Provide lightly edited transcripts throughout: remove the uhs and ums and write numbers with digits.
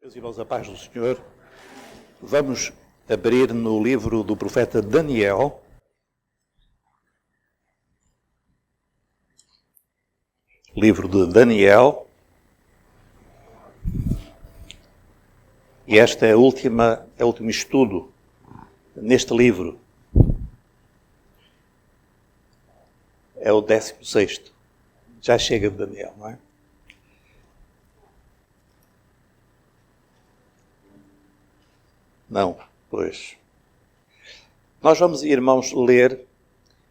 Meus irmãos, a paz do Senhor, vamos abrir no livro do profeta Daniel. Livro de Daniel. E este é o último estudo neste livro. É o 16º. Já chega de Daniel, não é? Não, pois. Nós vamos, irmãos, ler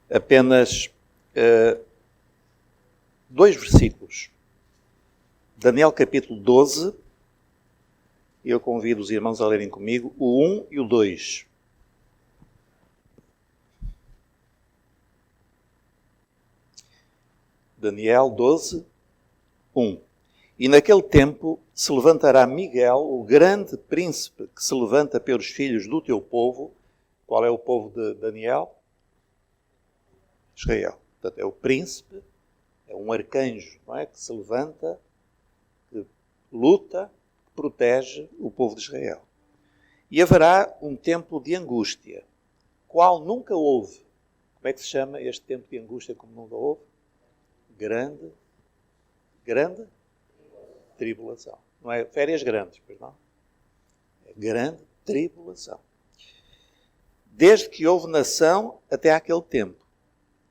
apenas 2 versículos. Daniel capítulo 12. Eu convido os irmãos a lerem comigo o 1 e o 2. Daniel 12, 1. E naquele tempo se levantará Miguel, o grande príncipe que se levanta pelos filhos do teu povo. Qual é o povo de Daniel? Israel. Portanto, é o príncipe, é um arcanjo, não é? Que se levanta, que luta, que protege o povo de Israel. E haverá um tempo de angústia, qual nunca houve. Como é que se chama este tempo de angústia como nunca houve? Grande tribulação. Não é férias grandes, pois não? É grande tribulação. Desde que houve nação até aquele tempo.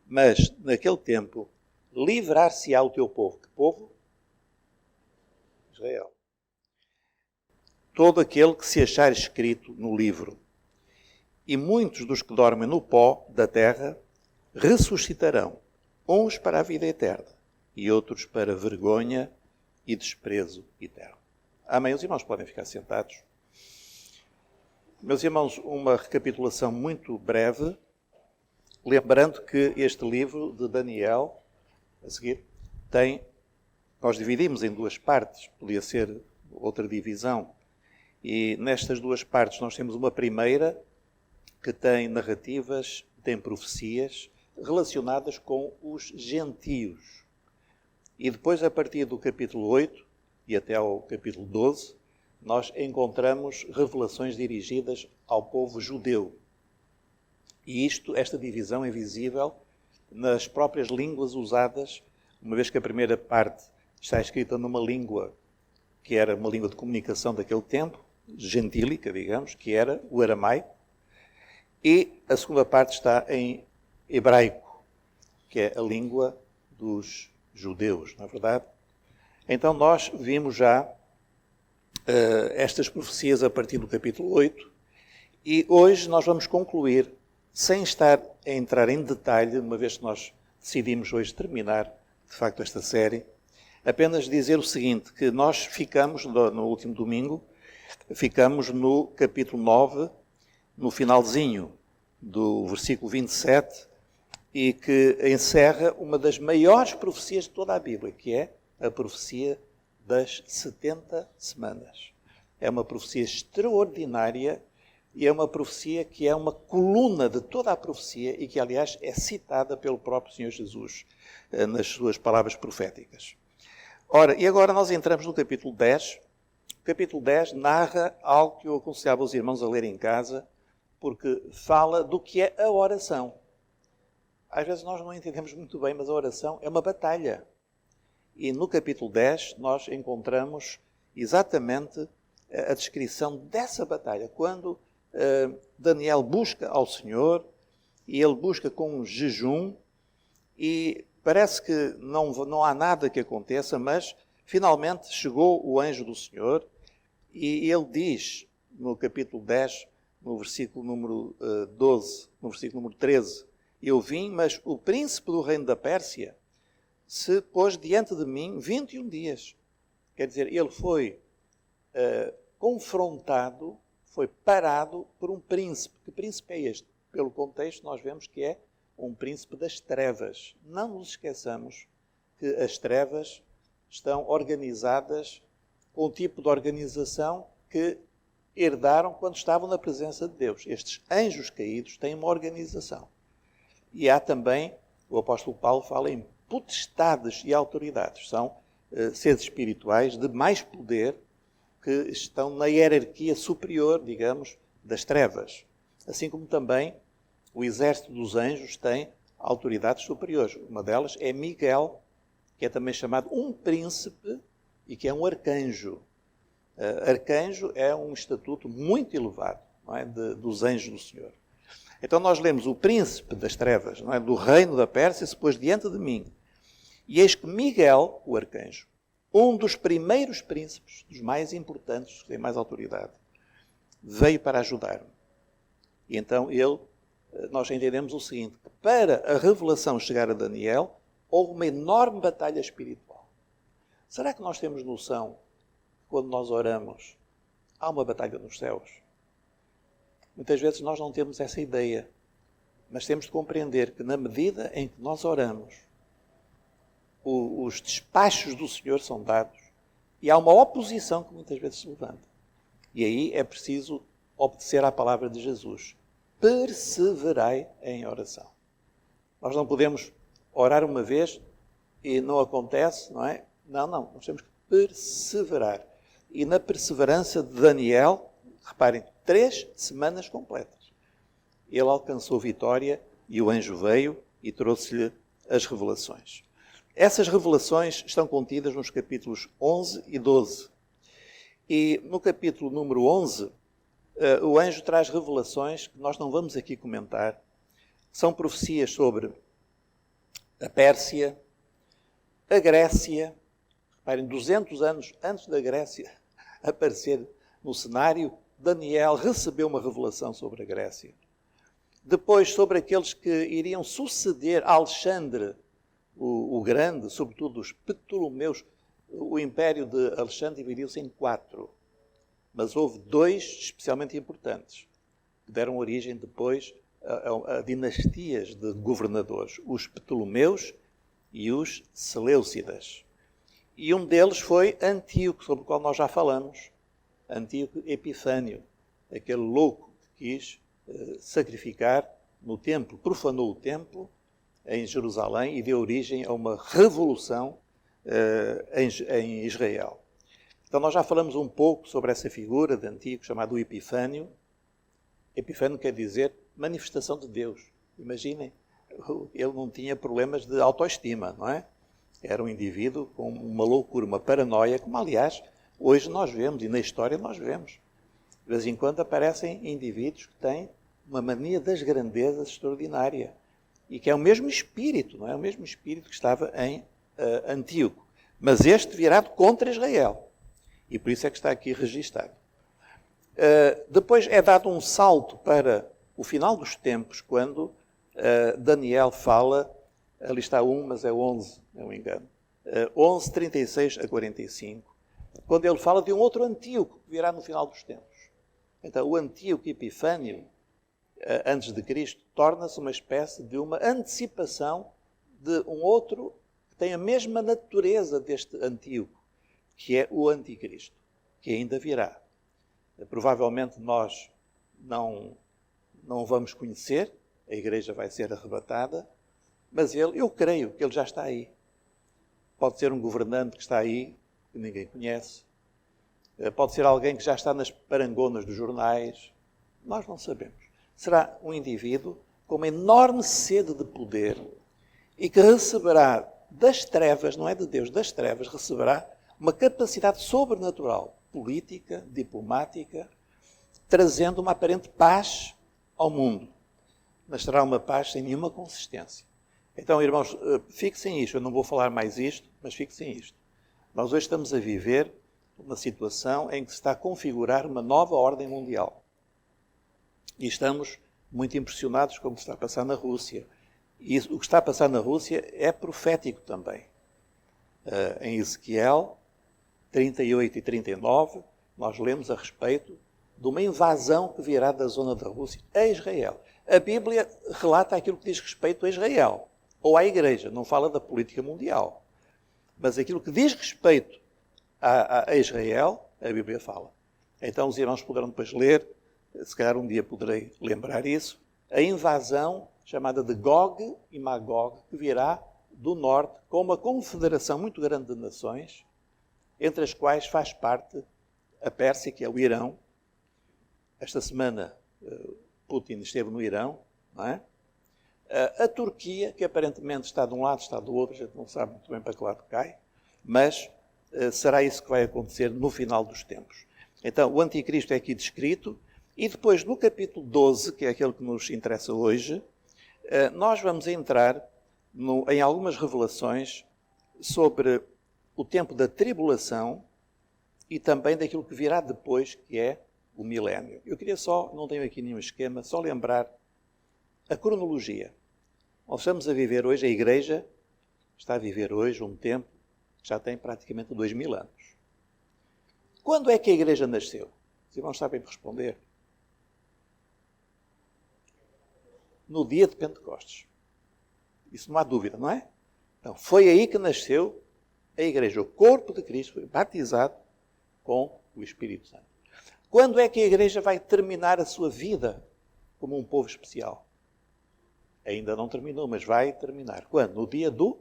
Mas, naquele tempo, livrar-se-á o teu povo. Que povo? Israel. Todo aquele que se achar escrito no livro. E muitos dos que dormem no pó da terra ressuscitarão. Uns para a vida eterna e outros para vergonha e desprezo eterno. Amém. Os irmãos podem ficar sentados. Meus irmãos, uma recapitulação muito breve, lembrando que este livro de Daniel, a seguir, nós dividimos em 2 partes, podia ser outra divisão, e nestas 2 partes nós temos uma primeira que tem narrativas, tem profecias relacionadas com os gentios. E depois, a partir do capítulo 8 e até ao capítulo 12, nós encontramos revelações dirigidas ao povo judeu. E esta divisão é visível nas próprias línguas usadas, uma vez que a primeira parte está escrita numa língua que era uma língua de comunicação daquele tempo, gentílica, digamos, que era o aramaico, e a segunda parte está em hebraico, que é a língua dos judeus, não é verdade? Então nós vimos já estas profecias a partir do capítulo 8 e hoje nós vamos concluir, sem estar a entrar em detalhe, uma vez que nós decidimos hoje terminar, de facto, esta série, apenas dizer o seguinte, que nós ficamos, no último domingo, ficamos no capítulo 9, no finalzinho do versículo 27, e que encerra uma das maiores profecias de toda a Bíblia, que é a profecia das 70 semanas. É uma profecia extraordinária e é uma profecia que é uma coluna de toda a profecia e que, aliás, é citada pelo próprio Senhor Jesus nas suas palavras proféticas. Ora, e agora nós entramos no capítulo 10. O capítulo 10 narra algo que eu aconselhava os irmãos a ler em casa, porque fala do que é a oração. Às vezes nós não entendemos muito bem, mas a oração é uma batalha. E no capítulo 10 nós encontramos exatamente a descrição dessa batalha. Quando Daniel busca ao Senhor, e ele busca com um jejum, e parece que não há nada que aconteça, mas finalmente chegou o anjo do Senhor, e ele diz no capítulo 10, no versículo número 12, no versículo número 13, eu vim, mas o príncipe do reino da Pérsia se pôs diante de mim 21 dias. Quer dizer, ele foi confrontado, foi parado por um príncipe. Que príncipe é este? Pelo contexto, nós vemos que é um príncipe das trevas. Não nos esqueçamos que as trevas estão organizadas com o tipo de organização que herdaram quando estavam na presença de Deus. Estes anjos caídos têm uma organização. E há também, o apóstolo Paulo fala em potestades e autoridades. São seres espirituais de mais poder que estão na hierarquia superior, digamos, das trevas. Assim como também o exército dos anjos tem autoridades superiores. Uma delas é Miguel, que é também chamado um príncipe e que é um arcanjo. Arcanjo é um estatuto muito elevado, não é, dos anjos do Senhor. Então nós lemos o príncipe das trevas, não é, do reino da Pérsia, se pôs diante de mim. E eis que Miguel, o arcanjo, um dos primeiros príncipes, dos mais importantes, que tem mais autoridade, veio para ajudar-me. E então nós entendemos o seguinte, que para a revelação chegar a Daniel, houve uma enorme batalha espiritual. Será que nós temos noção que quando nós oramos, há uma batalha nos céus? Muitas vezes nós não temos essa ideia, mas temos de compreender que na medida em que nós oramos, os despachos do Senhor são dados e há uma oposição que muitas vezes se levanta. E aí é preciso obedecer à palavra de Jesus. Perseverai em oração. Nós não podemos orar uma vez e não acontece, não é? Não, nós temos que perseverar. E na perseverança de Daniel, reparem, 3 semanas completas. Ele alcançou vitória e o anjo veio e trouxe-lhe as revelações. Essas revelações estão contidas nos capítulos 11 e 12. E no capítulo número 11, o anjo traz revelações que nós não vamos aqui comentar. São profecias sobre a Pérsia, a Grécia. Reparem, 200 anos antes da Grécia aparecer no cenário, Daniel recebeu uma revelação sobre a Grécia. Depois, sobre aqueles que iriam suceder a Alexandre o Grande, sobretudo os Ptolomeus. O império de Alexandre dividiu-se em 4. Mas houve 2 especialmente importantes, que deram origem depois a dinastias de governadores, os Ptolomeus e os Seleucidas. E um deles foi Antíoco, sobre o qual nós já falamos. Antíoco Epifânio, aquele louco que quis sacrificar no templo, profanou o templo em Jerusalém e deu origem a uma revolução em Israel. Então nós já falamos um pouco sobre essa figura de Antíoco chamado Epifânio. Epifânio quer dizer manifestação de Deus. Imaginem, ele não tinha problemas de autoestima, não é? Era um indivíduo com uma loucura, uma paranoia, como aliás hoje nós vemos e na história nós vemos. De vez em quando aparecem indivíduos que têm uma mania das grandezas extraordinária e que é o mesmo espírito, não é? O mesmo espírito que estava em Antíoco. Mas este virado contra Israel. E por isso é que está aqui registado. Depois é dado um salto para o final dos tempos, quando Daniel fala, ali está 1, mas é 11, não me engano, 11, 36 a 45, quando ele fala de um outro Antíoco que virá no final dos tempos. Então, o Antíoco Epifânio, antes de Cristo, torna-se uma espécie de uma antecipação de um outro que tem a mesma natureza deste Antíoco, que é o Anticristo, que ainda virá. Provavelmente nós não vamos conhecer, a igreja vai ser arrebatada, mas eu creio que ele já está aí. Pode ser um governante que está aí, que ninguém conhece. Pode ser alguém que já está nas parangonas dos jornais. Nós não sabemos. Será um indivíduo com uma enorme sede de poder e que receberá das trevas, não é de Deus, das trevas, receberá uma capacidade sobrenatural, política, diplomática, trazendo uma aparente paz ao mundo. Mas será uma paz sem nenhuma consistência. Então, irmãos, fixem isto. Eu não vou falar mais isto, mas fixem isto. Nós hoje estamos a viver uma situação em que se está a configurar uma nova ordem mundial. E estamos muito impressionados com o que está a passar na Rússia. E o que está a passar na Rússia é profético também. Em Ezequiel 38 e 39, nós lemos a respeito de uma invasão que virá da zona da Rússia a Israel. A Bíblia relata aquilo que diz respeito a Israel, ou à Igreja, não fala da política mundial. Mas aquilo que diz respeito a Israel, a Bíblia fala. Então os irmãos poderão depois ler, se calhar um dia poderei lembrar isso, a invasão chamada de Gog e Magog, que virá do norte com uma confederação muito grande de nações, entre as quais faz parte a Pérsia, que é o Irão. Esta semana Putin esteve no Irão, não é? A Turquia, que aparentemente está de um lado, está do outro, a gente não sabe muito bem para que lado cai, mas será isso que vai acontecer no final dos tempos. Então, o anticristo é aqui descrito, e depois, no capítulo 12, que é aquele que nos interessa hoje, nós vamos entrar em algumas revelações sobre o tempo da tribulação e também daquilo que virá depois, que é o milénio. Eu queria só, não tenho aqui nenhum esquema, só lembrar a cronologia. Nós estamos a viver hoje, a Igreja está a viver hoje um tempo que já tem praticamente 2000 anos. Quando é que a Igreja nasceu? Os irmãos sabem responder? No dia de Pentecostes. Isso não há dúvida, não é? Então, foi aí que nasceu a Igreja. O corpo de Cristo foi batizado com o Espírito Santo. Quando é que a Igreja vai terminar a sua vida como um povo especial? Ainda não terminou, mas vai terminar. Quando? No dia do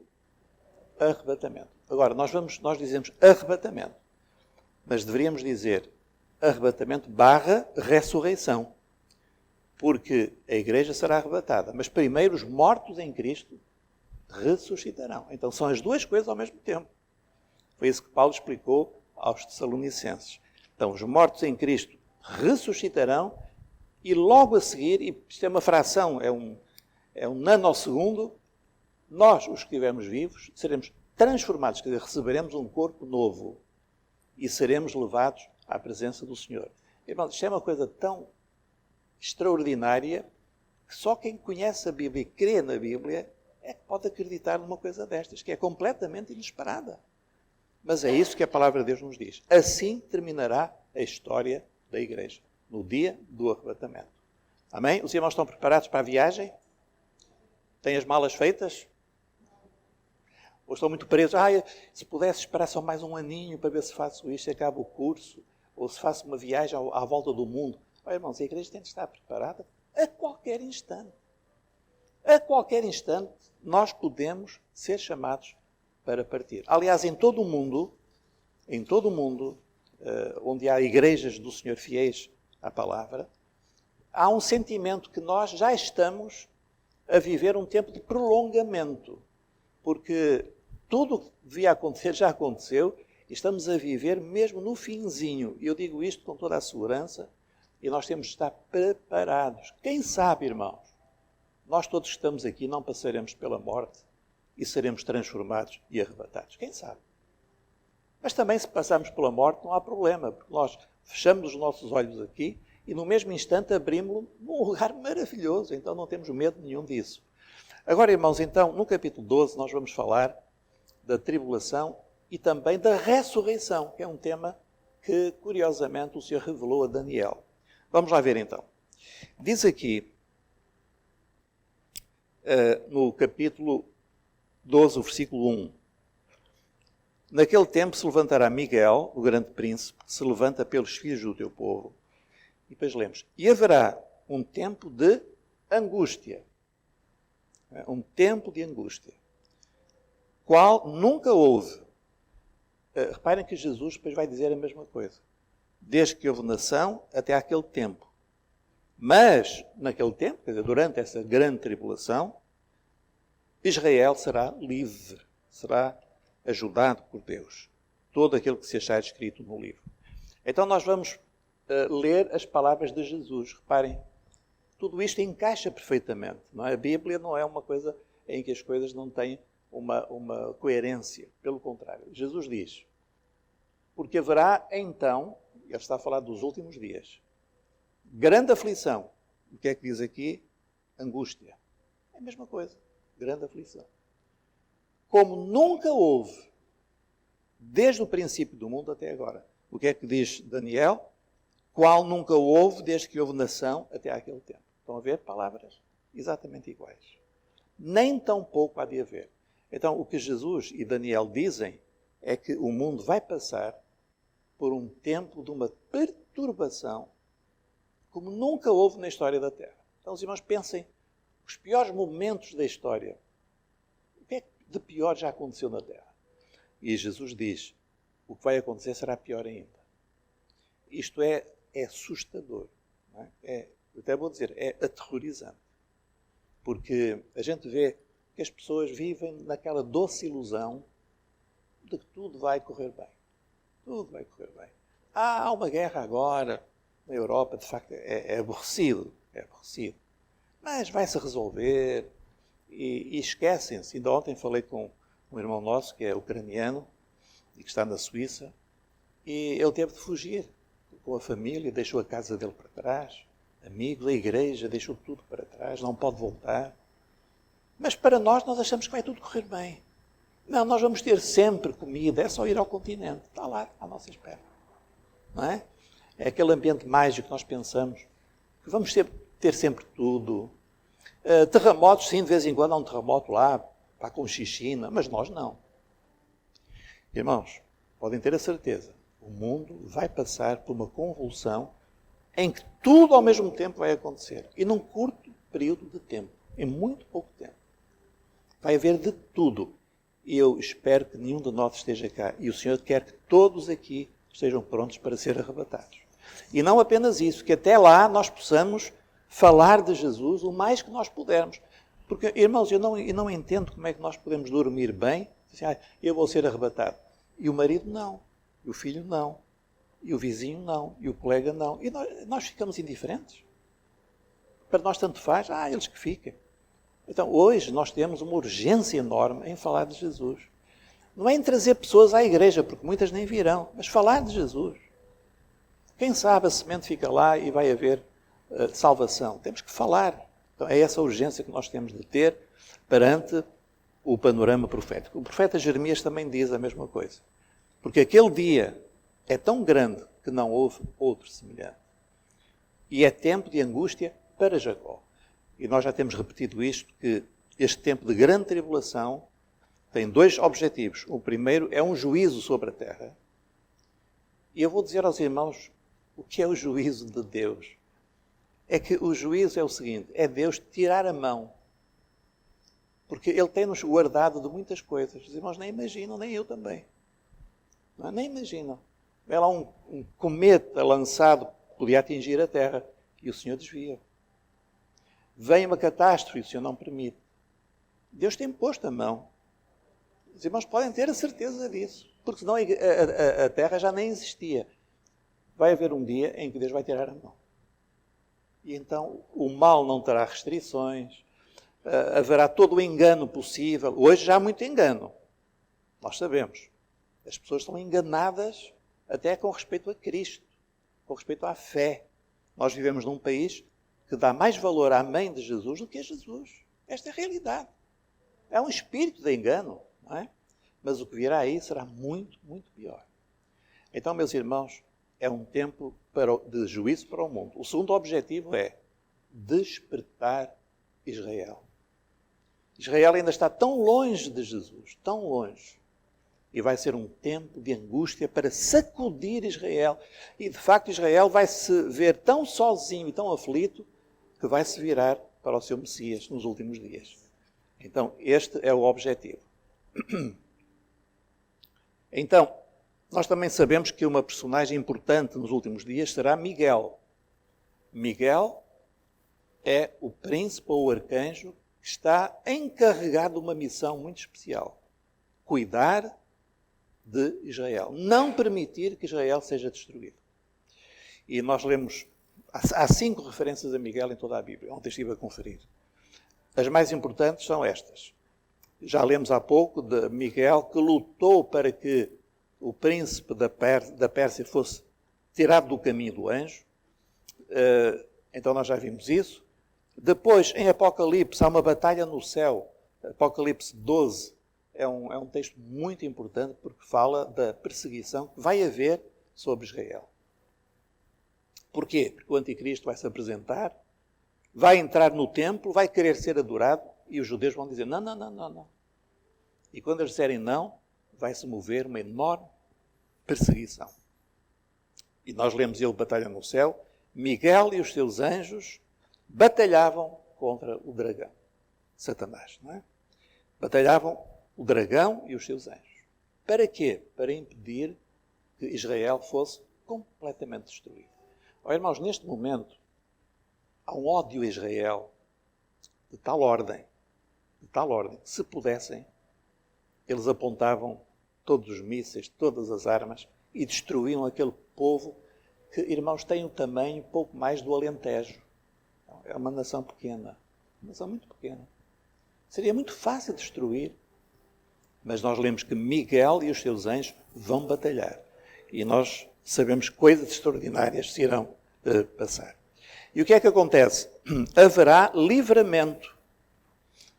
arrebatamento. Agora, nós dizemos arrebatamento, mas deveríamos dizer arrebatamento / ressurreição, porque a Igreja será arrebatada, mas primeiro os mortos em Cristo ressuscitarão. Então são as duas coisas ao mesmo tempo. Foi isso que Paulo explicou aos Tessalonicenses. Então os mortos em Cristo ressuscitarão e logo a seguir, e isto é uma fração, é um nanosegundo, nós, os que estivermos vivos, seremos transformados, quer dizer, receberemos um corpo novo e seremos levados à presença do Senhor. Irmãos, isto é uma coisa tão extraordinária que só quem conhece a Bíblia e crê na Bíblia é que pode acreditar numa coisa destas, que é completamente inesperada. Mas é isso que a palavra de Deus nos diz. Assim terminará a história da Igreja, no dia do arrebatamento. Amém? Os irmãos estão preparados para a viagem? Têm as malas feitas? Ou estão muito presos? Se pudesse esperar só mais um aninho para ver se faço isto e acabo o curso, ou se faço uma viagem à volta do mundo. Olha, irmãos, a Igreja tem de estar preparada a qualquer instante. A qualquer instante, nós podemos ser chamados para partir. Aliás, em todo o mundo, onde há igrejas do Senhor fiéis à palavra, há um sentimento que nós já estamos a viver um tempo de prolongamento. Porque tudo o que devia acontecer já aconteceu e estamos a viver mesmo no finzinho. E eu digo isto com toda a segurança e nós temos de estar preparados. Quem sabe, irmãos, nós todos que estamos aqui não passaremos pela morte e seremos transformados e arrebatados. Quem sabe? Mas também se passarmos pela morte não há problema, porque nós fechamos os nossos olhos aqui e no mesmo instante abrimos-lo num lugar maravilhoso. Então não temos medo nenhum disso. Agora, irmãos, então, no capítulo 12 nós vamos falar da tribulação e também da ressurreição, que é um tema que, curiosamente, o Senhor revelou a Daniel. Vamos lá ver, então. Diz aqui, no capítulo 12, o versículo 1. Naquele tempo se levantará Miguel, o grande príncipe, que se levanta pelos filhos do teu povo. E depois lemos. E haverá um tempo de angústia. Um tempo de angústia. Qual nunca houve. Reparem que Jesus depois vai dizer a mesma coisa. Desde que houve nação até aquele tempo. Mas, naquele tempo, quer dizer, durante essa grande tribulação, Israel será livre. Será ajudado por Deus. Todo aquele que se achar escrito no livro. Então nós vamos ler as palavras de Jesus. Reparem, tudo isto encaixa perfeitamente. Não é? A Bíblia não é uma coisa em que as coisas não têm uma coerência. Pelo contrário, Jesus diz, porque haverá então, ele está a falar dos últimos dias, grande aflição. O que é que diz aqui? Angústia. É a mesma coisa. Grande aflição. Como nunca houve, desde o princípio do mundo até agora. O que é que diz Daniel? Qual nunca houve, desde que houve nação até aquele tempo. Estão a ver palavras exatamente iguais. Nem tão pouco há de haver. Então, o que Jesus e Daniel dizem é que o mundo vai passar por um tempo de uma perturbação como nunca houve na história da Terra. Então, os irmãos, pensem os piores momentos da história. O que é que de pior já aconteceu na Terra? E Jesus diz, o que vai acontecer será pior ainda. isto é assustador. Não é? Eu até vou dizer, é aterrorizante. Porque a gente vê que as pessoas vivem naquela doce ilusão de que tudo vai correr bem. Tudo vai correr bem. Há uma guerra agora na Europa, de facto, é aborrecido. É aborrecido. Mas vai-se resolver e esquecem-se. Ainda ontem falei com um irmão nosso, que é ucraniano, e que está na Suíça, e ele teve de fugir com a família, deixou a casa dele para trás, amigos, a igreja, deixou tudo para trás, não pode voltar. Mas para nós achamos que vai tudo correr bem. Não, nós vamos ter sempre comida, é só ir ao continente, está lá, à nossa espera. Não é? É aquele ambiente mágico que nós pensamos, que vamos ter sempre tudo. Terremotos, sim, de vez em quando há um terremoto lá, com Chichina, mas nós não. Irmãos, podem ter a certeza, o mundo vai passar por uma convulsão em que tudo ao mesmo tempo vai acontecer. E num curto período de tempo, em muito pouco tempo. Vai haver de tudo. E eu espero que nenhum de nós esteja cá. E o Senhor quer que todos aqui estejam prontos para ser arrebatados. E não apenas isso, que até lá nós possamos falar de Jesus o mais que nós pudermos. Porque, irmãos, eu não entendo como é que nós podemos dormir bem. Assim, eu vou ser arrebatado. E o marido não. E o filho não. E o vizinho não. E o colega não. E nós ficamos indiferentes. Para nós tanto faz. Eles que fiquem. Então, hoje nós temos uma urgência enorme em falar de Jesus. Não é em trazer pessoas à igreja, porque muitas nem virão, mas falar de Jesus. Quem sabe a semente fica lá e vai haver salvação. Temos que falar. Então, é essa urgência que nós temos de ter perante o panorama profético. O profeta Jeremias também diz a mesma coisa. Porque aquele dia é tão grande que não houve outro semelhante. E é tempo de angústia para Jacó. E nós já temos repetido isto, que este tempo de grande tribulação tem dois objetivos. O primeiro é um juízo sobre a terra. E eu vou dizer aos irmãos o que é o juízo de Deus. É que o juízo é o seguinte, é Deus tirar a mão. Porque Ele tem-nos guardado de muitas coisas. Os irmãos nem imaginam, nem eu também. Não, nem imaginam. Vê lá um cometa lançado, podia atingir a terra, e o Senhor desvia. Vem uma catástrofe e o Senhor não permite. Deus tem posto a mão. Os irmãos podem ter a certeza disso, porque senão a terra já nem existia. Vai haver um dia em que Deus vai tirar a mão. E então o mal não terá restrições, haverá todo o engano possível. Hoje já há muito engano. Nós sabemos. As pessoas são enganadas até com respeito a Cristo, com respeito à fé. Nós vivemos num país que dá mais valor à mãe de Jesus do que a Jesus. Esta é a realidade. É um espírito de engano, não é? Mas o que virá aí será muito, muito pior. Então, meus irmãos, é um tempo de juízo para o mundo. O segundo objetivo é despertar Israel. Israel ainda está tão longe de Jesus, tão longe. E vai ser um tempo de angústia para sacudir Israel. E, de facto, Israel vai se ver tão sozinho e tão aflito que vai se virar para o seu Messias nos últimos dias. Então, este é o objetivo. Então, nós também sabemos que uma personagem importante nos últimos dias será Miguel. Miguel é o príncipe ou o arcanjo que está encarregado de uma missão muito especial. Cuidar de Israel. Não permitir que Israel seja destruído. E nós lemos, há 5 referências a Miguel em toda a Bíblia. Ontem estive a conferir. As mais importantes são estas. Já lemos há pouco de Miguel que lutou para que o príncipe da Pérsia fosse tirado do caminho do anjo. Então nós já vimos isso. Depois, em Apocalipse, há uma batalha no céu. Apocalipse 12 é um texto muito importante porque fala da perseguição que vai haver sobre Israel. Porquê? Porque o anticristo vai se apresentar, vai entrar no templo, vai querer ser adorado e os judeus vão dizer não. E quando eles disserem não, vai-se mover uma enorme perseguição. E nós lemos ele batalha no céu. Miguel e os seus anjos batalhavam contra o dragão, Satanás, não é? Batalhavam o dragão e os seus anjos. Para quê? Para impedir que Israel fosse completamente destruído. Ó, irmãos, neste momento, há um ódio a Israel de tal ordem, que se pudessem, eles apontavam todos os mísseis, todas as armas e destruíam aquele povo que, irmãos, tem um tamanho pouco mais do Alentejo. É uma nação pequena, uma nação muito pequena. Seria muito fácil destruir, mas nós lemos que Miguel e os seus anjos vão batalhar. E nós sabemos que coisas extraordinárias se irão passar. E o que é que acontece? Haverá livramento.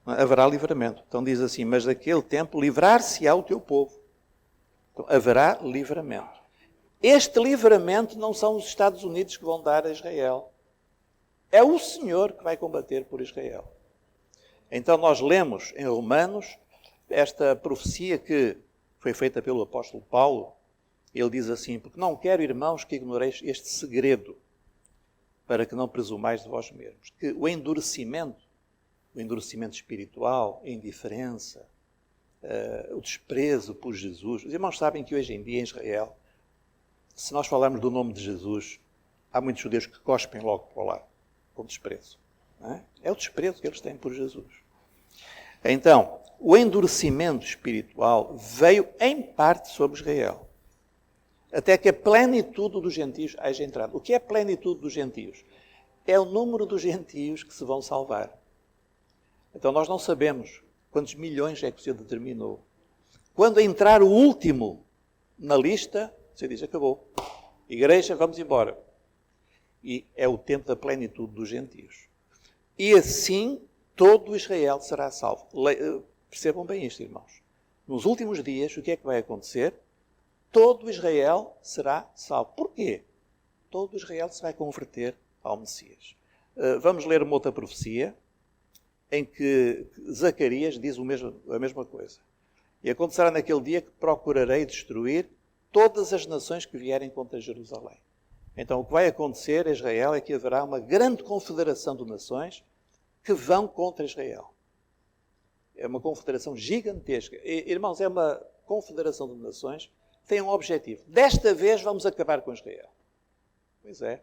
Haverá livramento. Então diz assim, mas daquele tempo livrar-se-á o teu povo. Então haverá livramento. Este livramento não são os Estados Unidos que vão dar a Israel. É o Senhor que vai combater por Israel. Então nós lemos em Romanos esta profecia que foi feita pelo apóstolo Paulo. Ele diz assim, porque não quero, irmãos, que ignoreis este segredo, para que não presumais de vós mesmos, que o endurecimento espiritual, a indiferença, o desprezo por Jesus. Os irmãos sabem que hoje em dia em Israel, se nós falarmos do nome de Jesus, há muitos judeus que cospem logo para lá, com desprezo. Não é? É o desprezo que eles têm por Jesus. Então, o endurecimento espiritual veio em parte sobre Israel, até que a plenitude dos gentios haja entrado. O que é a plenitude dos gentios? É o número dos gentios que se vão salvar. Então nós não sabemos quantos milhões é que o Senhor determinou. Quando entrar o último na lista, você diz, acabou. Igreja, vamos embora. E é o tempo da plenitude dos gentios. E assim todo Israel será salvo. Percebam bem isto, irmãos. Nos últimos dias, o que é que vai acontecer? Todo Israel será salvo. Porquê? Todo Israel se vai converter ao Messias. Vamos ler uma outra profecia, em que Zacarias diz a mesma coisa. E acontecerá naquele dia que procurarei destruir todas as nações que vierem contra Jerusalém. Então o que vai acontecer a Israel é que haverá uma grande confederação de nações que vão contra Israel. É uma confederação gigantesca. Irmãos, é uma confederação de nações que tem um objetivo. Desta vez vamos acabar com Israel. Pois é.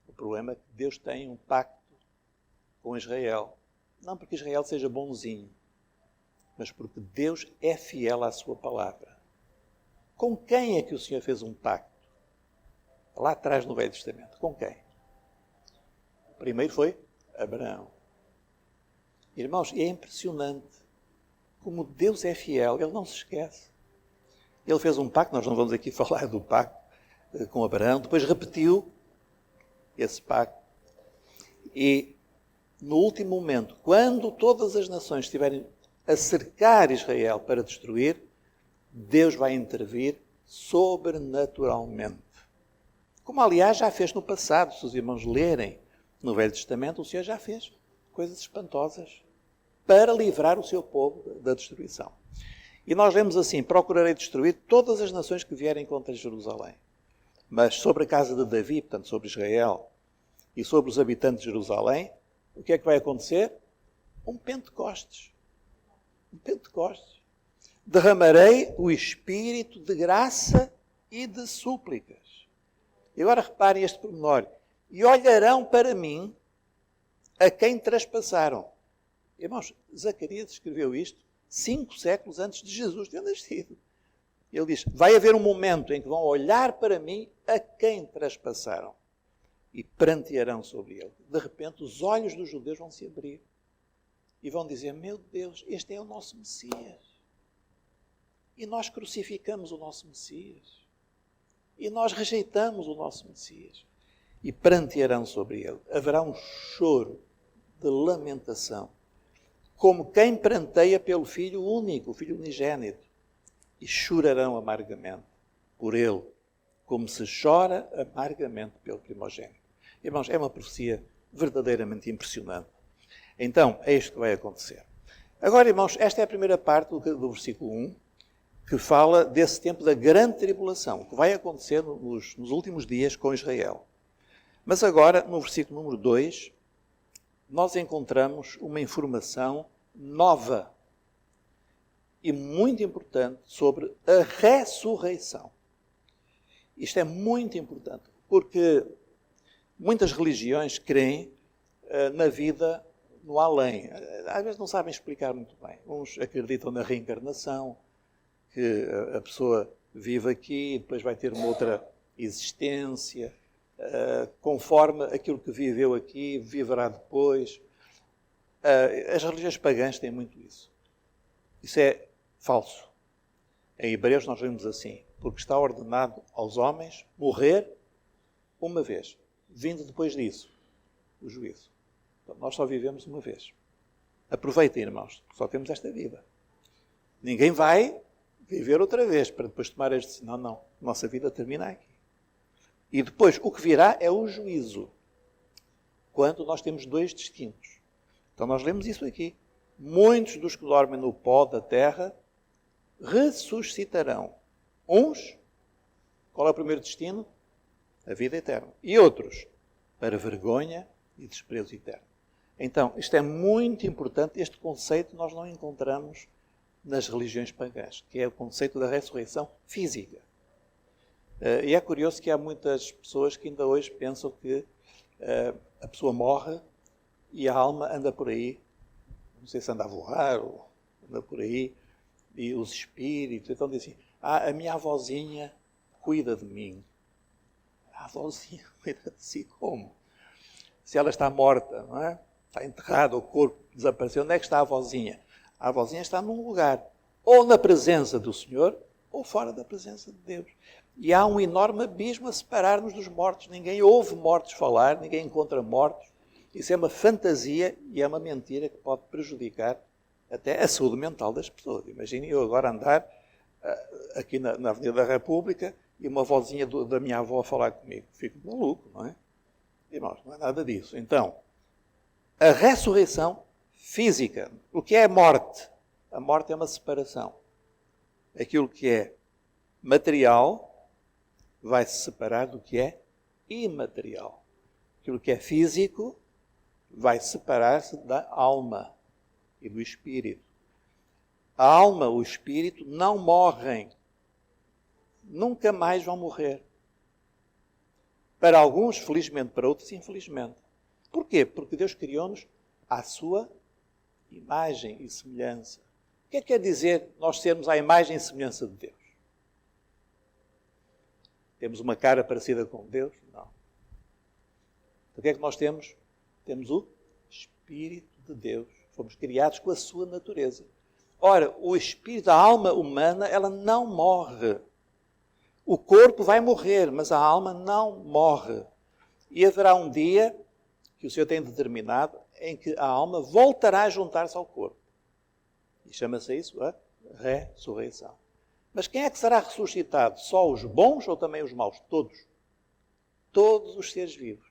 O problema é que Deus tem um pacto com Israel. Não porque Israel seja bonzinho, mas porque Deus é fiel à sua palavra. Com quem é que o Senhor fez um pacto? Lá atrás no Velho Testamento. Com quem? O primeiro foi Abraão. Irmãos, é impressionante como Deus é fiel. Ele não se esquece. Ele fez um pacto, nós não vamos aqui falar do pacto com Abraão, depois repetiu esse pacto. E no último momento, quando todas as nações estiverem a cercar Israel para destruir, Deus vai intervir sobrenaturalmente. Como, aliás, já fez no passado. Se os irmãos lerem no Velho Testamento, o Senhor já fez coisas espantosas para livrar o seu povo da destruição. E nós lemos assim, procurarei destruir todas as nações que vierem contra Jerusalém. Mas sobre a casa de Davi, portanto sobre Israel, e sobre os habitantes de Jerusalém, o que é que vai acontecer? Um Pentecostes. Um Pentecostes. Derramarei o espírito de graça e de súplicas. E agora reparem este pormenor. E olharão para mim a quem traspassaram. Irmãos, Zacarias escreveu isto 5 séculos antes de Jesus ter nascido. Ele diz, vai haver um momento em que vão olhar para mim a quem traspassaram. E prantearão sobre ele. De repente, os olhos dos judeus vão se abrir. E vão dizer, meu Deus, este é o nosso Messias. E nós crucificamos o nosso Messias. E nós rejeitamos o nosso Messias. E prantearão sobre ele. Haverá um choro de lamentação. Como quem pranteia pelo filho único, o filho unigênito. E chorarão amargamente por ele. Como se chora amargamente pelo primogênito. Irmãos, é uma profecia verdadeiramente impressionante. Então, é isto que vai acontecer. Agora, irmãos, esta é a primeira parte do versículo 1, que fala desse tempo da grande tribulação, que vai acontecer nos últimos dias com Israel. Mas agora, no versículo número 2, nós encontramos uma informação nova e muito importante sobre a ressurreição. Isto é muito importante, porque muitas religiões creem na vida no além. Às vezes não sabem explicar muito bem. Uns acreditam na reencarnação, que a pessoa vive aqui e depois vai ter uma outra existência, conforme aquilo que viveu aqui, viverá depois. As religiões pagãs têm muito isso. Isso é falso. Em Hebreus nós lemos assim: porque está ordenado aos homens morrer uma vez, vindo depois disso o juízo. Então, nós só vivemos uma vez. Aproveitem, irmãos, só temos esta vida. Ninguém vai viver outra vez para depois tomar as decisões. Não. Nossa vida termina aqui. E depois o que virá é o juízo, quando nós temos dois destinos. Então nós lemos isso aqui. Muitos dos que dormem no pó da terra ressuscitarão. Uns, qual é o primeiro destino? A vida eterna. E outros, para vergonha e desprezo eterno. Então, isto é muito importante. Este conceito nós não encontramos nas religiões pagãs, que é o conceito da ressurreição física. E é curioso que há muitas pessoas que ainda hoje pensam que a pessoa morre e a alma anda por aí, não sei se anda a voar ou anda por aí, e os espíritos, então dizem assim: a minha avózinha cuida de mim. A avózinha cuida de si como? Se ela está morta, não é? Está enterrada, o corpo desapareceu, onde é que está a avózinha? A avózinha está num lugar, ou na presença do Senhor, ou fora da presença de Deus. E há um enorme abismo a separar-nos dos mortos. Ninguém ouve mortos falar, ninguém encontra mortos. Isso é uma fantasia e é uma mentira que pode prejudicar até a saúde mental das pessoas. Imaginem eu agora andar aqui na Avenida da República e uma vozinha da minha avó a falar comigo. Fico maluco, não é? Irmãos, não é nada disso. Então, a ressurreição física. O que é a morte? A morte é uma separação. Aquilo que é material vai se separar do que é imaterial. Aquilo que é físico vai separar-se da alma e do espírito. A alma, o espírito, não morrem. Nunca mais vão morrer. Para alguns, felizmente, para outros, infelizmente. Porquê? Porque Deus criou-nos à sua imagem e semelhança. O que é que quer dizer nós sermos à imagem e semelhança de Deus? Temos uma cara parecida com Deus? Não. Então, o que é que nós temos? Temos o Espírito de Deus. Fomos criados com a sua natureza. Ora, o espírito, a alma humana, ela não morre. O corpo vai morrer, mas a alma não morre. E haverá um dia, que o Senhor tem determinado, em que a alma voltará a juntar-se ao corpo. E chama-se isso a ressurreição. Mas quem é que será ressuscitado? Só os bons ou também os maus? Todos. Todos os seres vivos.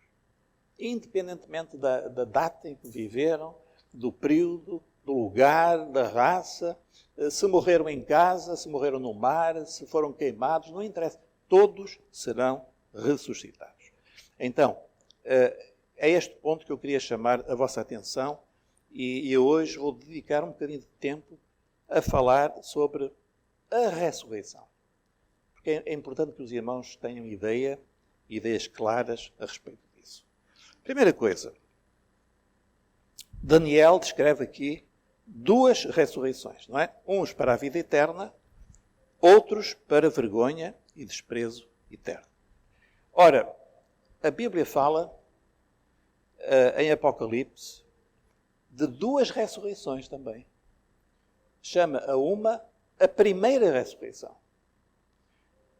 Independentemente da data em que viveram, do período, do lugar, da raça, se morreram em casa, se morreram no mar, se foram queimados, não interessa. Todos serão ressuscitados. Então, é este ponto que eu queria chamar a vossa atenção e eu hoje vou dedicar um bocadinho de tempo a falar sobre a ressurreição. Porque é importante que os irmãos tenham ideias claras a respeito disso. Primeira coisa, Daniel descreve aqui duas ressurreições, não é? Uns para a vida eterna, outros para vergonha e desprezo eterno. Ora, a Bíblia fala em Apocalipse de duas ressurreições também. Chama a uma a primeira ressurreição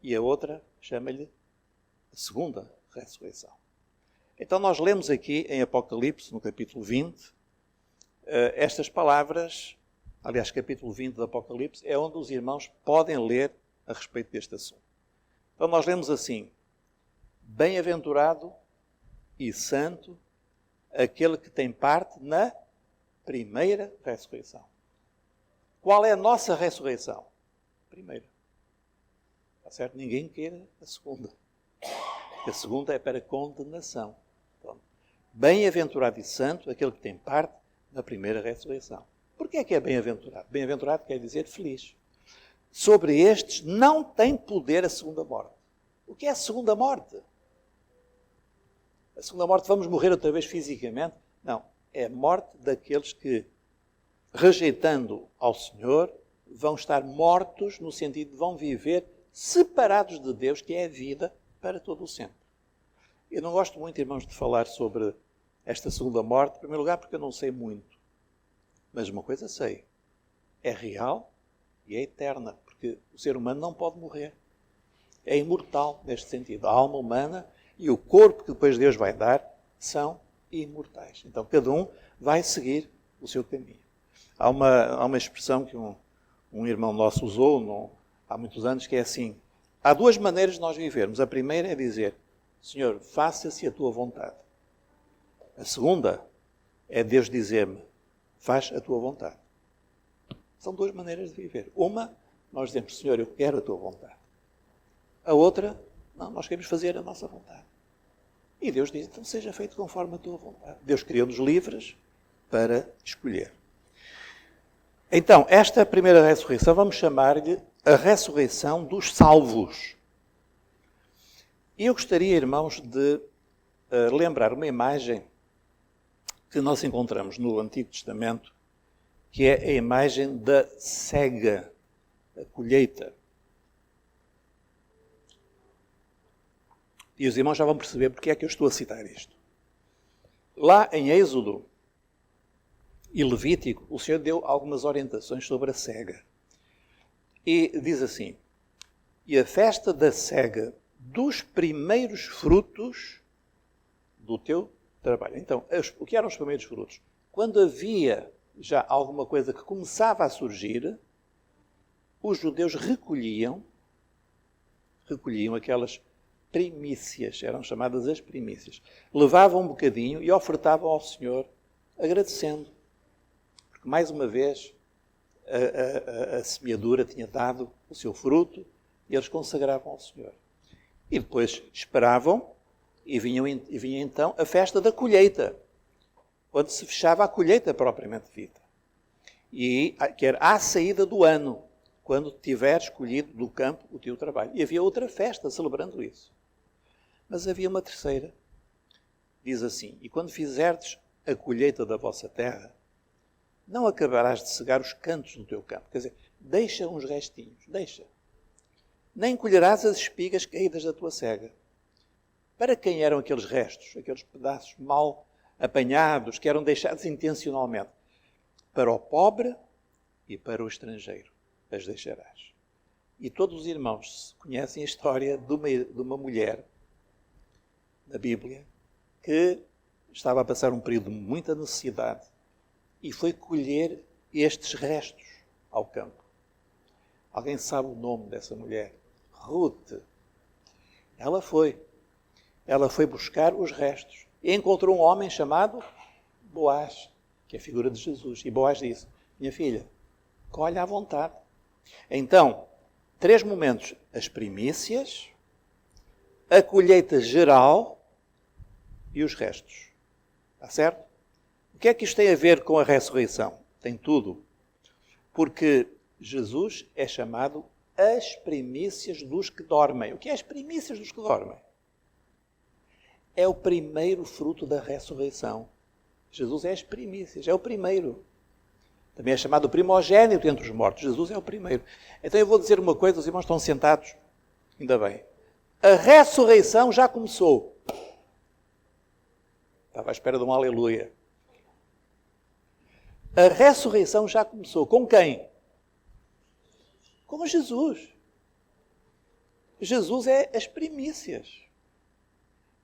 e a outra chama-lhe a segunda ressurreição. Então nós lemos aqui em Apocalipse, no capítulo 20, estas palavras, aliás, capítulo 20 do Apocalipse, é onde os irmãos podem ler a respeito deste assunto. Então nós lemos assim: bem-aventurado e santo aquele que tem parte na primeira ressurreição. Qual é a nossa ressurreição? Primeira. Está certo? Ninguém queira a segunda. A segunda é para condenação. Então, bem-aventurado e santo aquele que tem parte na primeira ressurreição. Porquê é que é bem-aventurado? Bem-aventurado quer dizer feliz. Sobre estes não tem poder a segunda morte. O que é a segunda morte? A segunda morte, vamos morrer outra vez fisicamente? Não. É a morte daqueles que, rejeitando ao Senhor, vão estar mortos no sentido de vão viver separados de Deus, que é a vida para todo o sempre. Eu não gosto muito, irmãos, de falar sobre esta segunda morte, em primeiro lugar porque eu não sei muito. Mas uma coisa sei, é real e é eterna, porque o ser humano não pode morrer. É imortal neste sentido. A alma humana e o corpo que depois Deus vai dar são imortais. Então cada um vai seguir o seu caminho. Há uma expressão que um irmão nosso usou há muitos anos, que é assim: há duas maneiras de nós vivermos. A primeira é dizer: Senhor, faça-se a tua vontade. A segunda é Deus dizer-me: faz a tua vontade. São duas maneiras de viver. Uma, nós dizemos: Senhor, eu quero a tua vontade. A outra, não, nós queremos fazer a nossa vontade. E Deus diz: então seja feito conforme a tua vontade. Deus criou-nos livres para escolher. Então, esta primeira ressurreição, vamos chamar-lhe a ressurreição dos salvos. E eu gostaria, irmãos, de lembrar uma imagem que nós encontramos no Antigo Testamento, que é a imagem da cega, a colheita. E os irmãos já vão perceber porque é que eu estou a citar isto. Lá em Êxodo e Levítico, o Senhor deu algumas orientações sobre a cega. E diz assim: e a festa da cega dos primeiros frutos do teu trabalho. Então, o que eram os primeiros frutos? Quando havia já alguma coisa que começava a surgir, os judeus recolhiam aquelas primícias, eram chamadas as primícias. Levavam um bocadinho e ofertavam ao Senhor, agradecendo. Porque, mais uma vez, a semeadura tinha dado o seu fruto e eles consagravam ao Senhor. E depois esperavam e vinha então a festa da colheita, quando se fechava a colheita propriamente dita. E que era à saída do ano, quando tiveres colhido do campo o teu trabalho. E havia outra festa celebrando isso. Mas havia uma terceira. Diz assim: e quando fizerdes a colheita da vossa terra, não acabarás de cegar os cantos do teu campo. Quer dizer, deixa uns restinhos, deixa. Nem colherás as espigas caídas da tua cega. Para quem eram aqueles restos, aqueles pedaços mal apanhados, que eram deixados intencionalmente? Para o pobre e para o estrangeiro as deixarás. E todos os irmãos conhecem a história de uma mulher na Bíblia que estava a passar um período de muita necessidade e foi colher estes restos ao campo. Alguém sabe o nome dessa mulher? Ruth. Ela foi buscar os restos e encontrou um homem chamado Boaz, que é a figura de Jesus. E Boaz disse: minha filha, colhe à vontade. Então, 3 momentos: as primícias, a colheita geral e os restos. Está certo? O que é que isto tem a ver com a ressurreição? Tem tudo. Porque Jesus é chamado as primícias dos que dormem. O que é as primícias dos que dormem? É o primeiro fruto da ressurreição. Jesus é as primícias, é o primeiro. Também é chamado primogênito entre os mortos. Jesus é o primeiro. Então eu vou dizer uma coisa, os irmãos estão sentados, ainda bem. A ressurreição já começou. Estava à espera de um aleluia. A ressurreição já começou. Com quem? Com Jesus. Jesus é as primícias.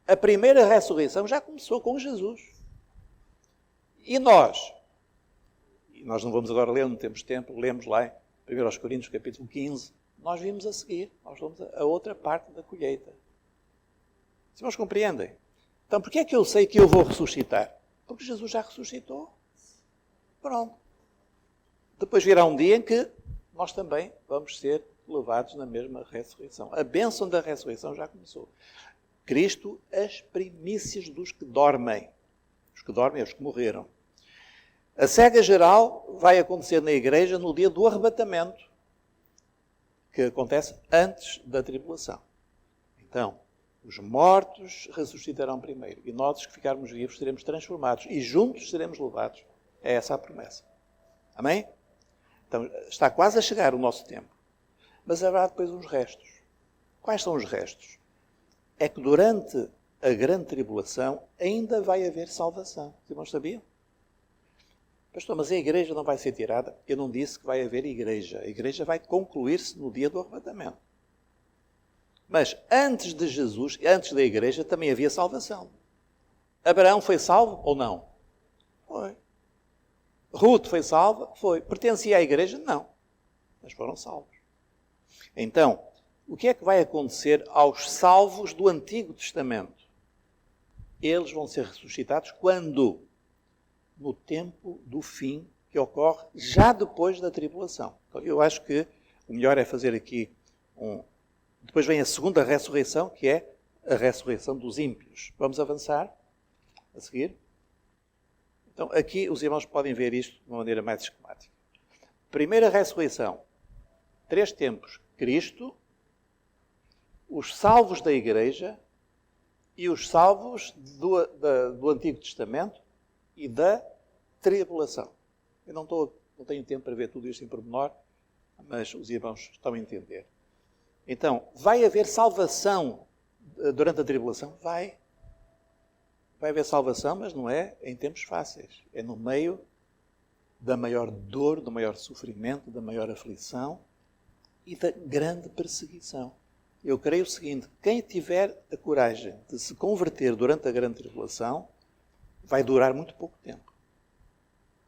A primeira ressurreição já começou com Jesus. E nós não vamos agora ler, não temos tempo, lemos lá em 1 Coríntios capítulo 15, nós vimos a seguir, nós vamos a outra parte da colheita. Os irmãos compreendem? Então, porquê é que eu sei que eu vou ressuscitar? Porque Jesus já ressuscitou. Pronto. Depois virá um dia em que nós também vamos ser levados na mesma ressurreição. A bênção da ressurreição já começou. Cristo, as primícias dos que dormem. Os que dormem, os que morreram. A cega geral vai acontecer na igreja no dia do arrebatamento, que acontece antes da tribulação. Então, os mortos ressuscitarão primeiro. E nós, os que ficarmos vivos, seremos transformados. E juntos seremos levados. É essa a promessa. Amém? Então, está quase a chegar o nosso tempo. Mas haverá depois uns restos. Quais são os restos? É que durante a grande tribulação ainda vai haver salvação. Os irmãos sabiam? Pastor, mas a igreja não vai ser tirada? Eu não disse que vai haver igreja. A igreja vai concluir-se no dia do arrebatamento. Mas antes de Jesus, antes da igreja, também havia salvação. Abraão foi salvo ou não? Foi. Ruth foi salva? Foi. Pertencia à igreja? Não. Mas foram salvos. Então, o que é que vai acontecer aos salvos do Antigo Testamento? Eles vão ser ressuscitados quando? No tempo do fim, que ocorre já depois da tribulação. Então, eu acho que o melhor é fazer aqui Depois vem a segunda ressurreição, que é a ressurreição dos ímpios. Vamos avançar a seguir? Então, aqui os irmãos podem ver isto de uma maneira mais esquemática. Primeira ressurreição. 3 tempos. Cristo, os salvos da igreja e os salvos do Antigo Testamento e da tribulação. Eu não tenho tempo para ver tudo isto em pormenor, mas os irmãos estão a entender. Então, vai haver salvação durante a tribulação? Vai. Vai haver salvação, mas não é em tempos fáceis. É no meio da maior dor, do maior sofrimento, da maior aflição e da grande perseguição. Eu creio o seguinte, quem tiver a coragem de se converter durante a grande tribulação, vai durar muito pouco tempo.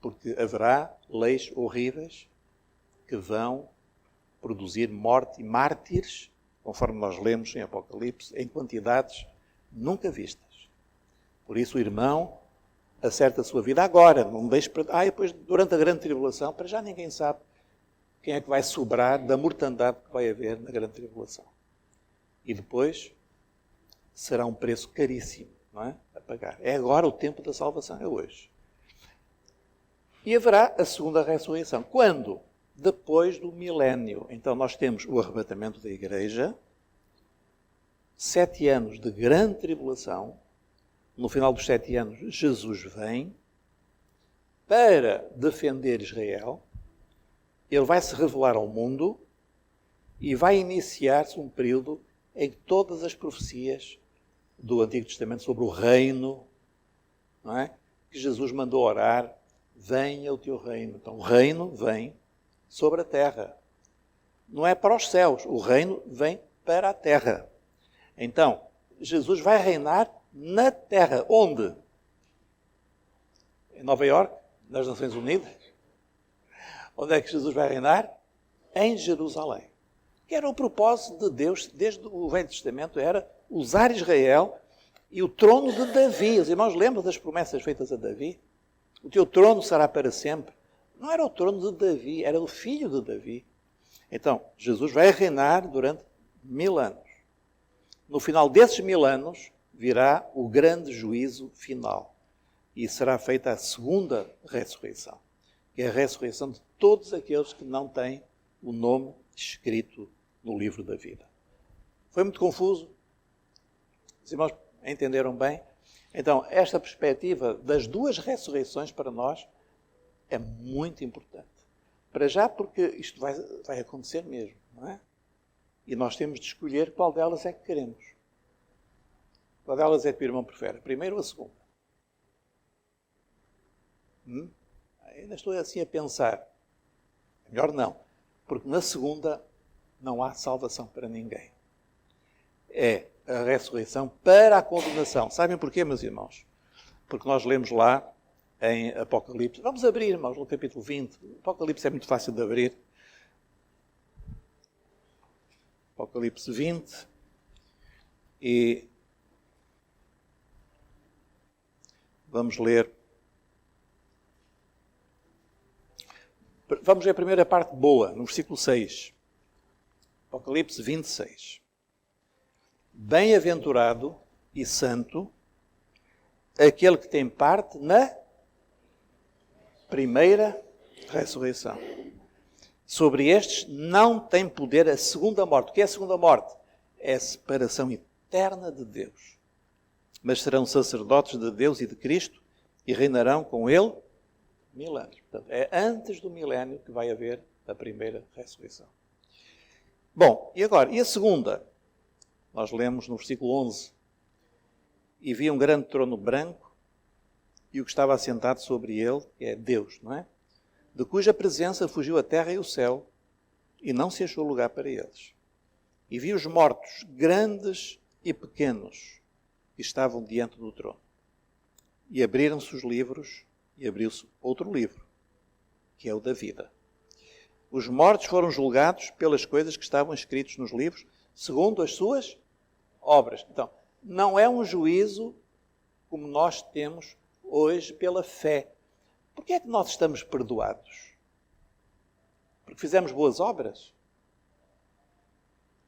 Porque haverá leis horríveis que vão produzir morte e mártires, conforme nós lemos em Apocalipse, em quantidades nunca vistas. Por isso o irmão acerta a sua vida agora, não deixe para... depois, durante a grande tribulação, para já ninguém sabe quem é que vai sobrar da mortandade que vai haver na grande tribulação. E depois será um preço caríssimo, não é? A pagar. É agora o tempo da salvação, é hoje. E haverá a segunda ressurreição. Quando? Depois do milénio. Então nós temos o arrebatamento da igreja, 7 anos de grande tribulação. No final dos 7 anos, Jesus vem para defender Israel. Ele vai se revelar ao mundo e vai iniciar-se um período em que todas as profecias do Antigo Testamento sobre o reino, não é? Que Jesus mandou orar, venha o teu reino. Então o reino vem sobre a terra. Não é para os céus, o reino vem para a terra. Então, Jesus vai reinar na terra. Onde? Em Nova Iorque, nas Nações Unidas. Onde é que Jesus vai reinar? Em Jerusalém. Que era o propósito de Deus, desde o Velho Testamento, era usar Israel e o trono de Davi. Os irmãos lembram das promessas feitas a Davi? O teu trono será para sempre. Não era o trono de Davi, era o filho de Davi. Então, Jesus vai reinar durante 1000 anos. No final desses 1000 anos, virá o grande juízo final. E será feita a segunda ressurreição, que é a ressurreição de todos aqueles que não têm o nome escrito no livro da vida. Foi muito confuso? Os irmãos entenderam bem? Então, esta perspectiva das 2 ressurreições para nós é muito importante. Para já, porque isto vai acontecer mesmo, não é? E nós temos de escolher qual delas é que queremos. Qual delas é que o irmão prefere? A primeira ou a segunda? Ainda estou assim a pensar. Melhor não. Porque na segunda não há salvação para ninguém. É a ressurreição para a condenação. Sabem porquê, meus irmãos? Porque nós lemos lá em Apocalipse. Vamos abrir, irmãos, no capítulo 20. O Apocalipse é muito fácil de abrir. Apocalipse 20. E vamos ler. Vamos ler a primeira parte boa, no versículo 6. Apocalipse 26. Bem-aventurado e santo aquele que tem parte na primeira ressurreição. Sobre estes não tem poder a segunda morte. O que é a segunda morte? É a separação eterna de Deus. Mas serão sacerdotes de Deus e de Cristo e reinarão com Ele 1000 anos. Portanto, é antes do milénio que vai haver a primeira ressurreição. Bom, e agora? E a segunda? Nós lemos no versículo 11. E vi um grande trono branco e o que estava assentado sobre ele é Deus, não é? De cuja presença fugiu a terra e o céu e não se achou lugar para eles. E vi os mortos, grandes e pequenos, que estavam diante do trono. E abriram-se os livros e abriu-se outro livro, que é o da vida. Os mortos foram julgados pelas coisas que estavam escritas nos livros, segundo as suas obras. Então, não é um juízo como nós temos hoje pela fé. Por que é que nós estamos perdoados? Porque fizemos boas obras?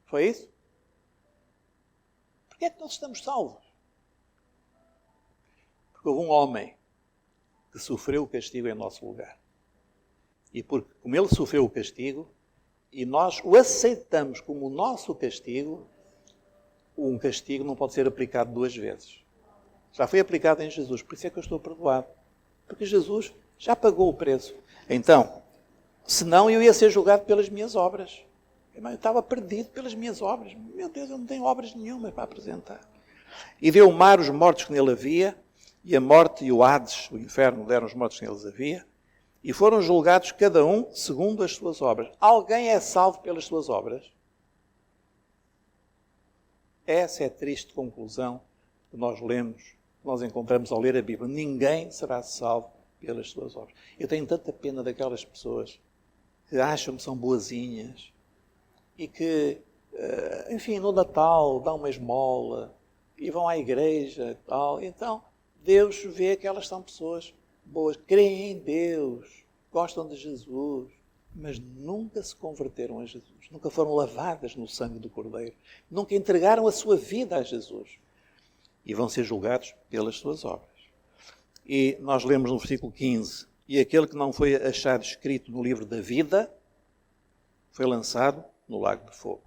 Foi isso? Por que é que nós estamos salvos? Porque houve um homem que sofreu o castigo em nosso lugar. E porque, como ele sofreu o castigo, e nós o aceitamos como o nosso castigo, um castigo não pode ser aplicado 2 vezes. Já foi aplicado em Jesus, por isso é que eu estou perdoado. Porque Jesus já pagou o preço. Então, senão eu ia ser julgado pelas minhas obras. Eu estava perdido pelas minhas obras. Meu Deus, eu não tenho obras nenhuma para apresentar. E deu o mar os mortos que nele havia, e a morte e o Hades, o inferno, deram os mortos que neles havia, e foram julgados cada um segundo as suas obras. Alguém é salvo pelas suas obras? Essa é a triste conclusão que nós lemos, que nós encontramos ao ler a Bíblia. Ninguém será salvo pelas suas obras. Eu tenho tanta pena daquelas pessoas que acham que são boazinhas e que, enfim, no Natal dão uma esmola e vão à igreja e tal. Então, Deus vê que elas são pessoas boas, creem em Deus, gostam de Jesus, mas nunca se converteram a Jesus, nunca foram lavadas no sangue do Cordeiro, nunca entregaram a sua vida a Jesus e vão ser julgados pelas suas obras. E nós lemos no versículo 15, e aquele que não foi achado escrito no livro da vida foi lançado no lago de fogo.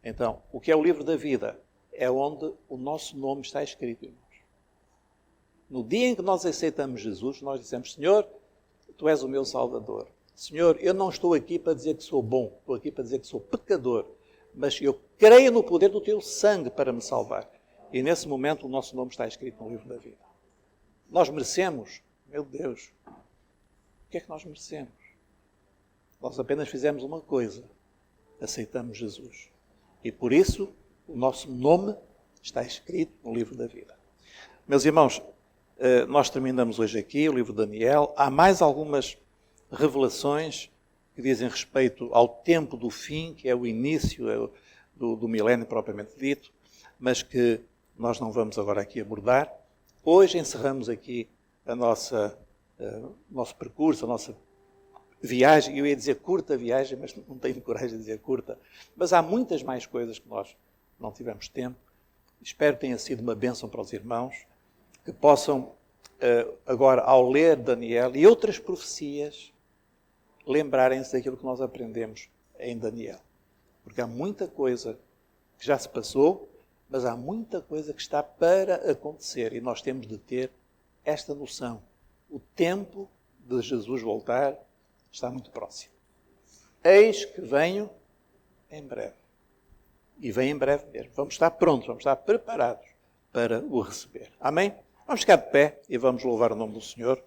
Então, o que é o livro da vida? É onde o nosso nome está escrito, irmãos. No dia em que nós aceitamos Jesus, nós dizemos: Senhor, Tu és o meu Salvador. Senhor, eu não estou aqui para dizer que sou bom, estou aqui para dizer que sou pecador, mas eu creio no poder do Teu sangue para me salvar. E nesse momento o nosso nome está escrito no livro da vida. Nós merecemos? Meu Deus, o que é que nós merecemos? Nós apenas fizemos uma coisa: aceitamos Jesus. E por isso o nosso nome está escrito no livro da vida. Meus irmãos, nós terminamos hoje aqui o livro de Daniel. Há mais algumas revelações que dizem respeito ao tempo do fim, que é o início do milénio propriamente dito, mas que nós não vamos agora aqui abordar. Hoje encerramos aqui nosso percurso, a nossa viagem. Eu ia dizer curta viagem, mas não tenho coragem de dizer curta. Mas há muitas mais coisas que nós não tivemos tempo. Espero que tenha sido uma bênção para os irmãos, que possam, agora, ao ler Daniel e outras profecias, lembrarem-se daquilo que nós aprendemos em Daniel. Porque há muita coisa que já se passou, mas há muita coisa que está para acontecer e nós temos de ter esta noção. O tempo de Jesus voltar está muito próximo. Eis que venho em breve. E vem em breve mesmo. Vamos estar prontos, vamos estar preparados para o receber. Amém? Vamos ficar de pé e vamos louvar o nome do Senhor.